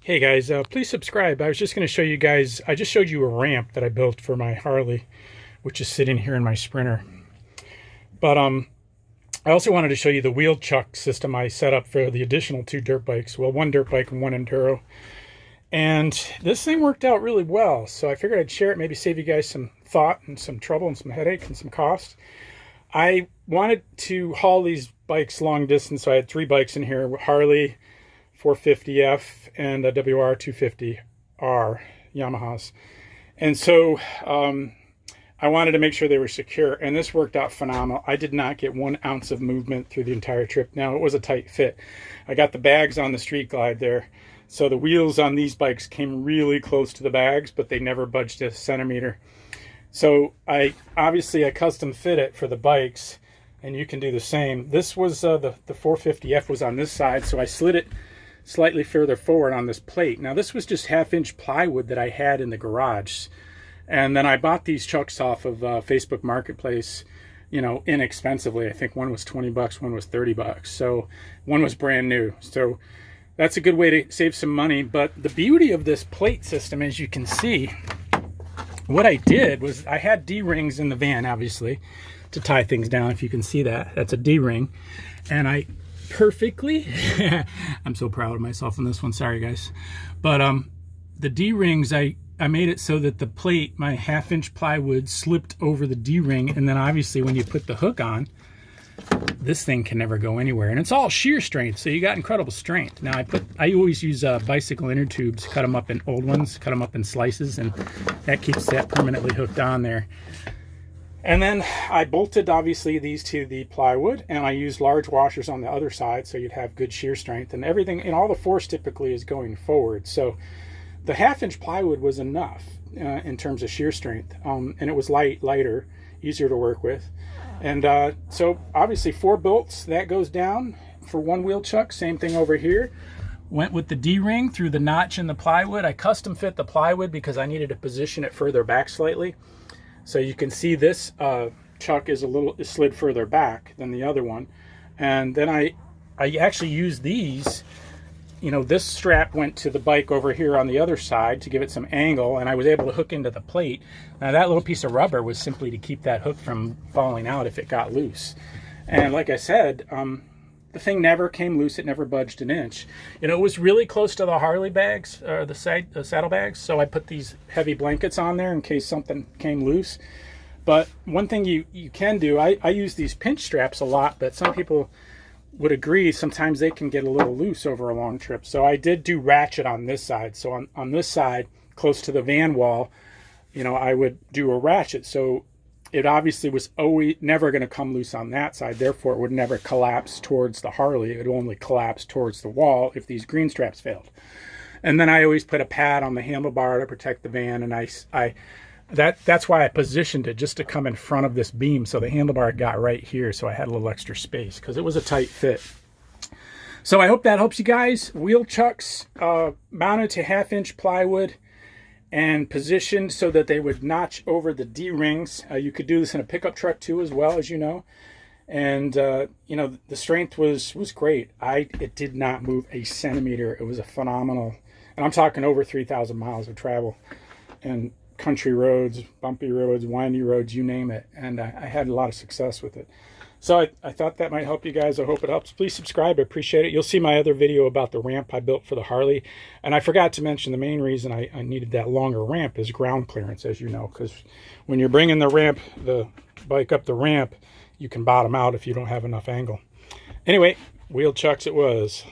Hey guys, please subscribe. I was just going to show you guys, I just showed you a ramp that I built for my Harley, which is sitting here in my Sprinter. But I also wanted to show you the wheel chuck system I set up for the additional two dirt bikes. Well, one dirt bike and one enduro. And this thing worked out really well. So I figured I'd share it, maybe save you guys some thought and some trouble and some headache and some cost. I wanted to haul these bikes long distance. So I had three bikes in here, Harley 450F and a WR 250R Yamahas. And so I wanted to make sure they were secure, and this worked out phenomenal. I did not get 1 ounce of movement through the entire trip. Now, it was a tight fit. I got the bags on the Street Glide there, so the wheels on these bikes came really close to the bags, but they never budged a centimeter. So I custom fit it for the bikes, and you can do the same. This was the 450F was on this side, so I slid it slightly further forward on this plate. Now, this was just 1/2-inch plywood that I had in the garage. And then I bought these chucks off of Facebook Marketplace, you know, inexpensively. I think one was 20 bucks, one was 30 bucks. So one was brand new. So that's a good way to save some money. But the beauty of this plate system, as you can see, what I did was I had D-rings in the van, obviously, to tie things down. If you can see that, that's a D-ring. And I perfectly, I'm so proud of myself on this one. Sorry, guys. But the D-rings, I made it so that the plate, my 1/2-inch plywood, slipped over the D-ring, and then obviously when you put the hook on, this thing can never go anywhere. And it's all shear strength, so you got incredible strength. Now I always use bicycle inner tubes, cut them up in old ones, cut them up in slices, and that keeps that permanently hooked on there. And then I bolted obviously these to the plywood, and I used large washers on the other side so you'd have good shear strength, and everything, and all the force typically is going forward. So the 1/2-inch plywood was enough in terms of shear strength, and it was lighter, easier to work with. And so obviously 4 bolts, that goes down for one wheel chuck. Same thing over here. Went with the D-ring through the notch in the plywood. I custom fit the plywood because I needed to position it further back slightly. So you can see this chuck is slid further back than the other one. And then I actually used these. You know, this strap went to the bike over here on the other side to give it some angle, and I was able to hook into the plate. Now, that little piece of rubber was simply to keep that hook from falling out if it got loose. And like I said, the thing never came loose. It never budged an inch. You know, it was really close to the Harley bags, or the saddle bags, so I put these heavy blankets on there in case something came loose. But one thing you can do, I use these pinch straps a lot, but some people would agree sometimes they can get a little loose over a long trip. So I did do ratchet on this side. So on this side, close to the van wall, you know, I would do a ratchet. So it obviously was always never going to come loose on that side. Therefore, it would never collapse towards the Harley. It would only collapse towards the wall if these green straps failed. And then I always put a pad on the handlebar to protect the van. And that's why I positioned it just to come in front of this beam, so the handlebar got right here, so I had a little extra space because it was a tight fit. So I hope that helps you guys. Wheel chucks mounted to 1/2-inch plywood and positioned so that they would notch over the D-rings. You could do this in a pickup truck too, as well, as you know. And you know, the strength was great. It did not move a centimeter. It was a phenomenal, and I'm talking over 3,000 miles of travel, and country roads, bumpy roads, windy roads, you name it. And I had a lot of success with it. So I thought that might help you guys. I hope it helps. Please subscribe. I appreciate it. You'll see my other video about the ramp I built for the Harley. And I forgot to mention the main reason I needed that longer ramp is ground clearance, as you know, because when you're bringing the bike up the ramp, you can bottom out if you don't have enough angle. Anyway, wheel chucks it was.